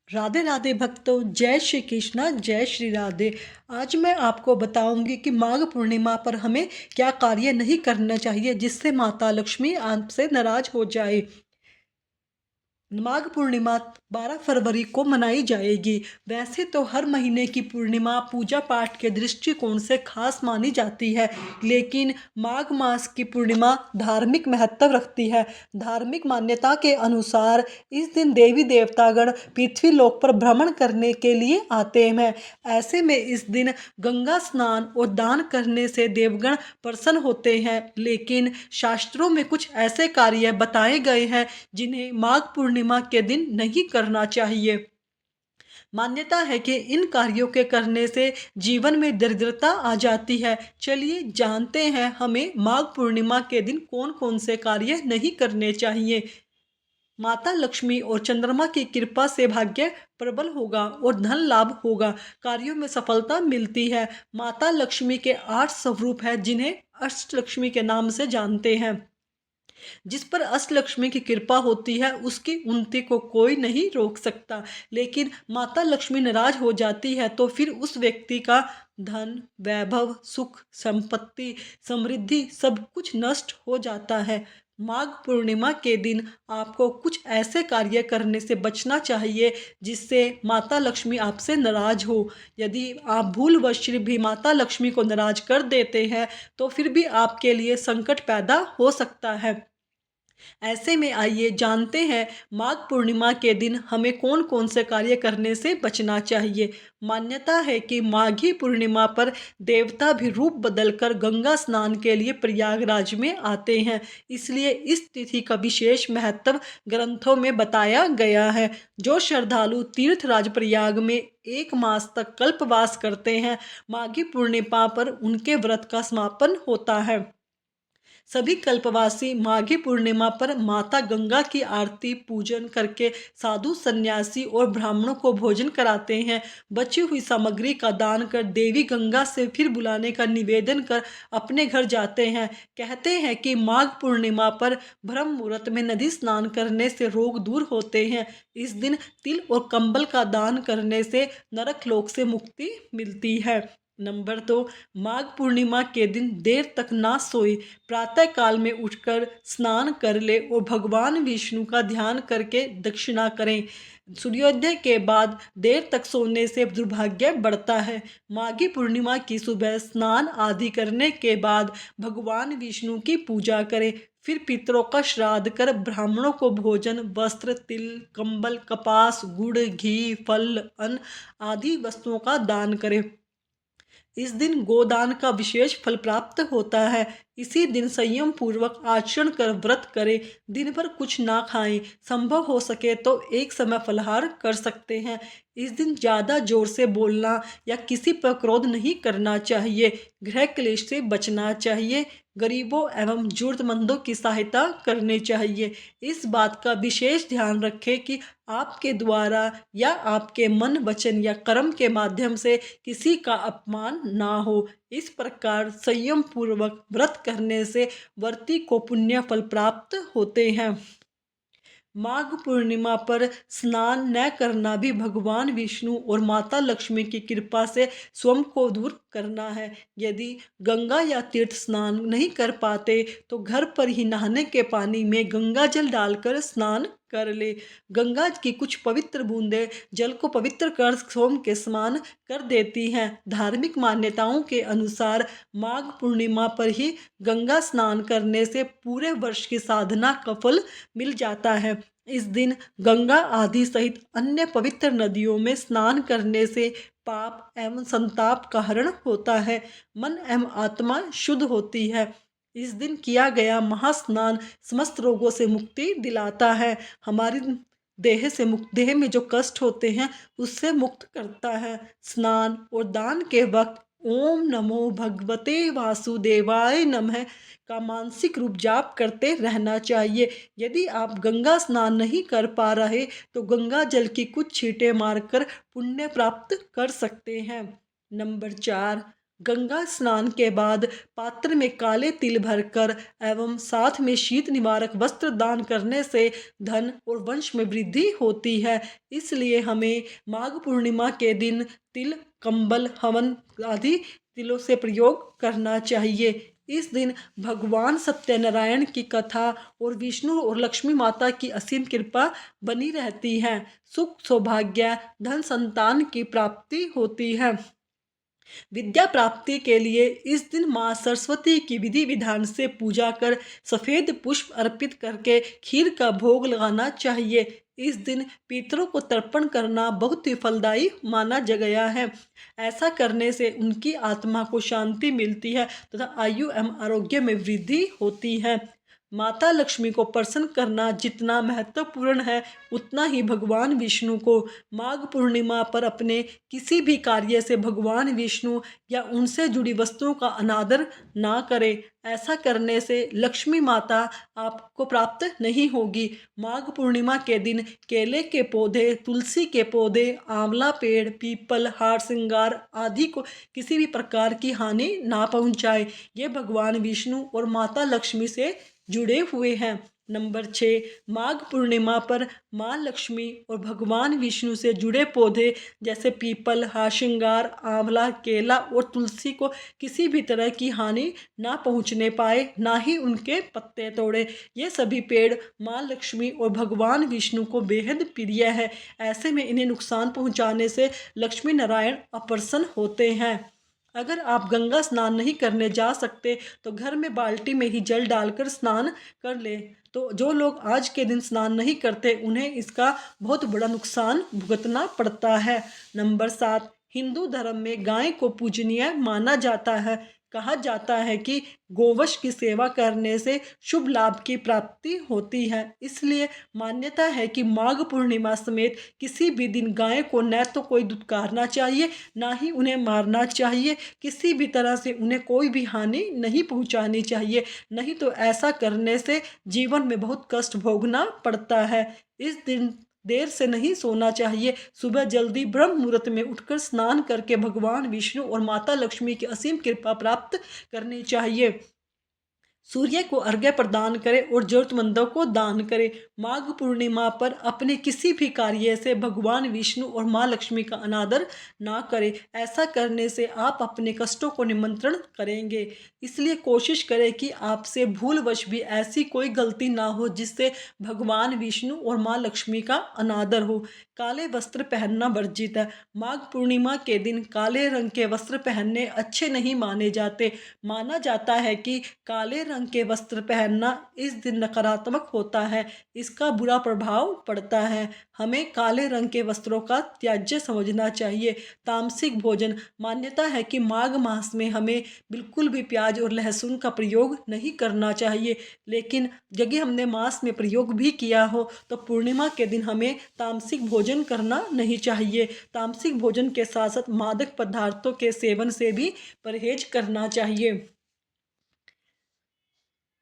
राधे राधे भक्तों, जय श्री कृष्णा, जय श्री राधे। आज मैं आपको बताऊंगी कि माघ पूर्णिमा पर हमें क्या कार्य नहीं करना चाहिए जिससे माता लक्ष्मी आपसे नाराज हो जाए। माघ पूर्णिमा 12 फरवरी को मनाई जाएगी। वैसे तो हर महीने की पूर्णिमा पूजा पाठ के दृष्टिकोण से खास मानी जाती है, लेकिन माघ मास की पूर्णिमा धार्मिक महत्व रखती है। धार्मिक मान्यता के अनुसार इस दिन देवी देवतागण पृथ्वी लोक पर भ्रमण करने के लिए आते हैं। ऐसे में इस दिन गंगा स्नान और दान करने से देवगण प्रसन्न होते हैं, लेकिन शास्त्रों में कुछ ऐसे कार्य बताए गए हैं जिन्हें माघ पूर्णिमा के दिन नहीं करना चाहिए। मान्यता है कि इन कार्यों के करने से जीवन में दरिद्रता आ जाती है। चलिए जानते हैं हमें माघ पूर्णिमा के दिन कौन कौन से कार्य नहीं करने चाहिए। माता लक्ष्मी और चंद्रमा की कृपा से भाग्य प्रबल होगा और धन लाभ होगा। कार्यों में सफलता मिलती है। माता लक्ष्मी के 8 स्वरूप हैं जिन्हें अष्टलक्ष्मी के नाम से जानते हैं। जिस पर अष्टलक्ष्मी की कृपा होती है उसकी उन्नति को कोई नहीं रोक सकता। लेकिन माता लक्ष्मी नाराज हो जाती है तो फिर उस व्यक्ति का धन, वैभव, सुख, संपत्ति, समृद्धि सब कुछ नष्ट हो जाता है। माघ पूर्णिमा के दिन आपको कुछ ऐसे कार्य करने से बचना चाहिए जिससे माता लक्ष्मी आपसे नाराज हो। यदि आप भूलवश भी माता लक्ष्मी को नाराज कर देते हैं तो फिर भी आपके लिए संकट पैदा हो सकता है। ऐसे में आइए जानते हैं माघ पूर्णिमा के दिन हमें कौन कौन से कार्य करने से बचना चाहिए। मान्यता है कि माघी पूर्णिमा पर देवता भी रूप बदलकर गंगा स्नान के लिए प्रयागराज में आते हैं, इसलिए इस तिथि का विशेष महत्व ग्रंथों में बताया गया है। जो श्रद्धालु तीर्थराज प्रयाग में 1 मास तक कल्पवास करते हैं, माघी पूर्णिमा पर उनके व्रत का समापन होता है। सभी कल्पवासी माघी पूर्णिमा पर माता गंगा की आरती पूजन करके साधु सन्यासी और ब्राह्मणों को भोजन कराते हैं। बची हुई सामग्री का दान कर देवी गंगा से फिर बुलाने का निवेदन कर अपने घर जाते हैं। कहते हैं कि माघ पूर्णिमा पर ब्रह्म मुहूर्त में नदी स्नान करने से रोग दूर होते हैं। इस दिन तिल और कंबल का दान करने से नरक लोक से मुक्ति मिलती है। नंबर 2, माघ पूर्णिमा के दिन देर तक ना सोए। प्रातः काल में उठकर स्नान कर ले और भगवान विष्णु का ध्यान करके दक्षिणा करें। सूर्योदय के बाद देर तक सोने से दुर्भाग्य बढ़ता है। माघी पूर्णिमा की सुबह स्नान आदि करने के बाद भगवान विष्णु की पूजा करें। फिर पितरों का श्राद्ध कर ब्राह्मणों को भोजन, वस्त्र, तिल, कंबल, कपास, गुड़, घी, फल, अन्न आदि वस्तुओं का दान करें। इस दिन गोदान का विशेष फल प्राप्त होता है। इसी दिन संयम पूर्वक आचरण कर व्रत करें। दिन भर कुछ ना खाएं। संभव हो सके तो एक समय फलाहार कर सकते हैं। इस दिन ज़्यादा जोर से बोलना या किसी पर क्रोध नहीं करना चाहिए। गृह क्लेश से बचना चाहिए। गरीबों एवं जरूरतमंदों की सहायता करनी चाहिए। इस बात का विशेष ध्यान रखें कि आपके द्वारा या आपके मन, वचन या कर्म के माध्यम से किसी का अपमान ना हो। इस प्रकार संयम पूर्वक व्रत करने से व्रती को पुण्य फल प्राप्त होते हैं। माघ पूर्णिमा पर स्नान न करना भी भगवान विष्णु और माता लक्ष्मी की कृपा से स्वयं को दूर करना है। यदि गंगा या तीर्थ स्नान नहीं कर पाते तो घर पर ही नहाने के पानी में गंगा जल डालकर स्नान कर ले। गंगा की कुछ पवित्र बूंदें जल को पवित्र कर सोम के समान कर देती हैं। धार्मिक मान्यताओं के अनुसार माघ पूर्णिमा पर ही गंगा स्नान करने से पूरे वर्ष की साधना का फल मिल जाता है। इस दिन गंगा आदि सहित अन्य पवित्र नदियों में स्नान करने से पाप एवं संताप का हरण होता है। मन एवं आत्मा शुद्ध होती है। इस दिन किया गया महास्नान समस्त रोगों से मुक्ति दिलाता है। हमारी देह में जो कष्ट होते हैं उससे मुक्त करता है। स्नान और दान के वक्त ओम नमो भगवते वासुदेवाय नमः का मानसिक रूप जाप करते रहना चाहिए। यदि आप गंगा स्नान नहीं कर पा रहे तो गंगा जल की कुछ छींटे मारकर पुण्य प्राप्त कर सकते हैं। नंबर 4, गंगा स्नान के बाद पात्र में काले तिल भरकर एवं साथ में शीत निवारक वस्त्र दान करने से धन और वंश में वृद्धि होती है। इसलिए हमें माघ पूर्णिमा के दिन तिल, कंबल, हवन आदि तिलों से प्रयोग करना चाहिए। इस दिन भगवान सत्यनारायण की कथा और विष्णु और लक्ष्मी माता की असीम कृपा बनी रहती है। सुख, सौभाग्य, धन, संतान की प्राप्ति होती है। विद्या प्राप्ति के लिए इस दिन माँ सरस्वती की विधि विधान से पूजा कर सफ़ेद पुष्प अर्पित करके खीर का भोग लगाना चाहिए। इस दिन पितरों को तर्पण करना बहुत ही फलदायी माना गया है। ऐसा करने से उनकी आत्मा को शांति मिलती है तथा आयु एवं आरोग्य में वृद्धि होती है। माता लक्ष्मी को प्रसन्न करना जितना महत्वपूर्ण है, उतना ही भगवान विष्णु को माघ पूर्णिमा पर अपने किसी भी कार्य से भगवान विष्णु या उनसे जुड़ी वस्तुओं का अनादर ना करें। ऐसा करने से लक्ष्मी माता आपको प्राप्त नहीं होगी। माघ पूर्णिमा के दिन केले के पौधे, तुलसी के पौधे, आंवला पेड़, पीपल, हार श्रृंगार आदि को किसी भी प्रकार की हानि ना पहुंचाए। ये भगवान विष्णु और माता लक्ष्मी से जुड़े हुए हैं। नंबर 6, माघ पूर्णिमा पर माँ लक्ष्मी और भगवान विष्णु से जुड़े पौधे जैसे पीपल, हार श्रृंगार, आंवला, केला और तुलसी को किसी भी तरह की हानि ना पहुंचने पाए, ना ही उनके पत्ते तोड़े। ये सभी पेड़ माँ लक्ष्मी और भगवान विष्णु को बेहद प्रिय है। ऐसे में इन्हें नुकसान पहुंचाने से लक्ष्मी नारायण अप्रसन्न होते हैं। अगर आप गंगा स्नान नहीं करने जा सकते तो घर में बाल्टी में ही जल डालकर स्नान कर लें। तो जो लोग आज के दिन स्नान नहीं करते उन्हें इसका बहुत बड़ा नुकसान भुगतना पड़ता है। नंबर 7, हिंदू धर्म में गाय को पूजनीय माना जाता है। कहा जाता है कि गोवंश की सेवा करने से शुभ लाभ की प्राप्ति होती है। इसलिए मान्यता है कि माघ पूर्णिमा समेत किसी भी दिन गाय को न तो कोई दुत्कारना चाहिए, ना ही उन्हें मारना चाहिए। किसी भी तरह से उन्हें कोई भी हानि नहीं पहुंचानी चाहिए, नहीं तो ऐसा करने से जीवन में बहुत कष्ट भोगना पड़ता है। इस दिन देर से नहीं सोना चाहिए। सुबह जल्दी ब्रह्म मुहूर्त में उठकर स्नान करके भगवान विष्णु और माता लक्ष्मी की असीम कृपा प्राप्त करनी चाहिए। सूर्य को अर्घ्य प्रदान करें और जरूरतमंदों को दान करें। माघ पूर्णिमा पर अपने किसी भी कार्य से भगवान विष्णु और माँ लक्ष्मी का अनादर ना करें। ऐसा करने से आप अपने कष्टों को निमंत्रण करेंगे। इसलिए कोशिश करें कि आपसे भूलवश भी ऐसी कोई गलती ना हो जिससे भगवान विष्णु और माँ लक्ष्मी का अनादर हो। काले वस्त्र पहनना वर्जित है। माघ पूर्णिमा के दिन काले रंग के वस्त्र पहनने अच्छे नहीं माने जाते। माना जाता है कि काले रंग के वस्त्र पहनना इस दिन नकारात्मक होता है, इसका बुरा प्रभाव पड़ता है। हमें काले रंग के वस्त्रों का त्याज्य समझना चाहिए। तामसिक भोजन, मान्यता है कि माघ मास में हमें बिल्कुल भी प्याज और लहसुन का प्रयोग नहीं करना चाहिए, लेकिन यदि हमने मास में प्रयोग भी किया हो तो पूर्णिमा के दिन हमें तामसिक भोजन करना नहीं चाहिए। तामसिक भोजन के साथ साथ मादक पदार्थों के सेवन से भी परहेज करना चाहिए।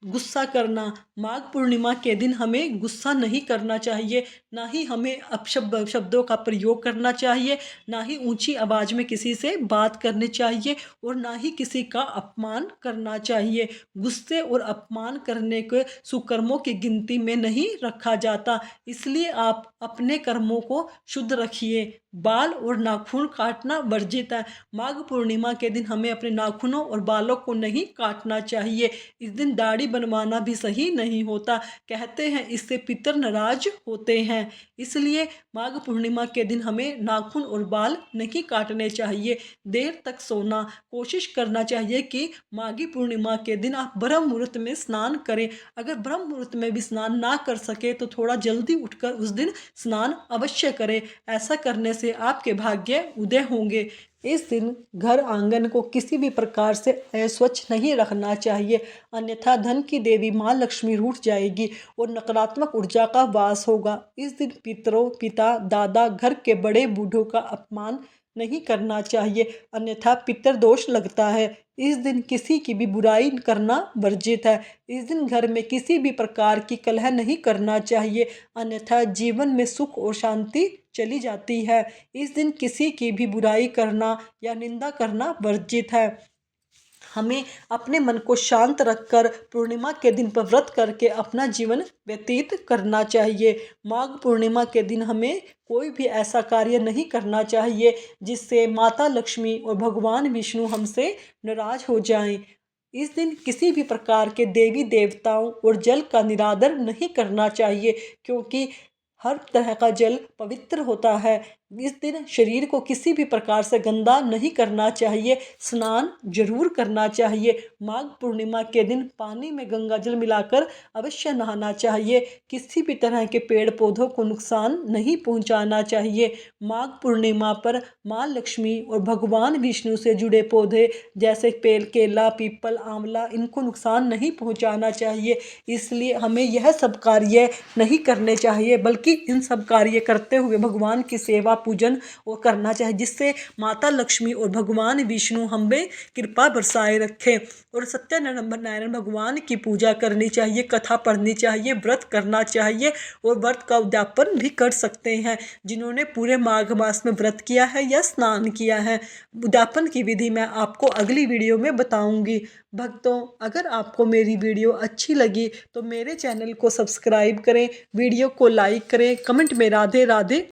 गुस्सा करना, माघ पूर्णिमा के दिन हमें गुस्सा नहीं करना चाहिए, ना ही हमें अपशब्द शब्दों का प्रयोग करना चाहिए, ना ही ऊंची आवाज़ में किसी से बात करनी चाहिए और ना ही किसी का अपमान करना चाहिए। गुस्से और अपमान करने के सुकर्मों की गिनती में नहीं रखा जाता, इसलिए आप अपने कर्मों को शुद्ध रखिए। बाल और नाखून काटना वर्जित है। माघ पूर्णिमा के दिन हमें अपने नाखूनों और बालों को नहीं काटना चाहिए। इस दिन दाढ़ी बनवाना भी सही नहीं होता। कहते हैं इससे पितर नाराज होते हैं। इसलिए माघ पूर्णिमा के दिन हमें नाखून और बाल नहीं काटने चाहिए। देर तक सोना, कोशिश करना चाहिए कि माघी पूर्णिमा के दिन आप ब्रह्म मुहूर्त में स्नान करें। अगर ब्रह्म मुहूर्त में भी स्नान ना कर सके तो थोड़ा जल्दी उठकर उस दिन स्नान अवश्य करें। ऐसा करने से आपके भाग्य उदय होंगे। इस दिन घर आंगन को किसी भी प्रकार से अस्वच्छ नहीं रखना चाहिए, अन्यथा धन की देवी माँ लक्ष्मी रूठ जाएगी और नकारात्मक ऊर्जा का वास होगा। इस दिन पितरों, पिता, दादा, घर के बड़े बूढ़ों का अपमान नहीं करना चाहिए, अन्यथा पितृदोष लगता है। इस दिन किसी की भी बुराई करना वर्जित है। इस दिन घर में किसी भी प्रकार की कलह नहीं करना चाहिए, अन्यथा जीवन में सुख और शांति चली जाती है। इस दिन किसी की भी बुराई करना या निंदा करना वर्जित है। हमें अपने मन को शांत रखकर पूर्णिमा के दिन पर व्रत करके अपना जीवन व्यतीत करना चाहिए। माघ पूर्णिमा के दिन हमें कोई भी ऐसा कार्य नहीं करना चाहिए जिससे माता लक्ष्मी और भगवान विष्णु हमसे नाराज हो जाएं। इस दिन किसी भी प्रकार के देवी देवताओं और जल का निरादर नहीं करना चाहिए, क्योंकि हर तरह का जल पवित्र होता है। इस दिन शरीर को किसी भी प्रकार से गंदा नहीं करना चाहिए, स्नान जरूर करना चाहिए। माघ पूर्णिमा के दिन पानी में गंगा जल मिलाकर अवश्य नहाना चाहिए। किसी भी तरह के पेड़ पौधों को नुकसान नहीं पहुंचाना चाहिए। माघ पूर्णिमा पर माँ लक्ष्मी और भगवान विष्णु से जुड़े पौधे जैसे पेड़, केला, पीपल, आंवला, इनको नुकसान नहीं पहुंचाना चाहिए। इसलिए हमें यह सब कार्य नहीं करने चाहिए, बल्कि इन सब कार्य करते हुए भगवान की सेवा पूजन वो करना चाहिए, जिससे माता लक्ष्मी और भगवान विष्णु हम में कृपा बरसाए रखें। और सत्यनारायण भगवान की पूजा करनी चाहिए, कथा पढ़नी चाहिए, व्रत करना चाहिए और व्रत का उद्यापन भी कर सकते हैं जिन्होंने पूरे माघ मास में व्रत किया है या स्नान किया है। उद्यापन की विधि मैं आपको अगली वीडियो में बताऊंगी। भक्तों, अगर आपको मेरी वीडियो अच्छी लगी तो मेरे चैनल को सब्सक्राइब करें, वीडियो को लाइक करें, कमेंट में राधे राधे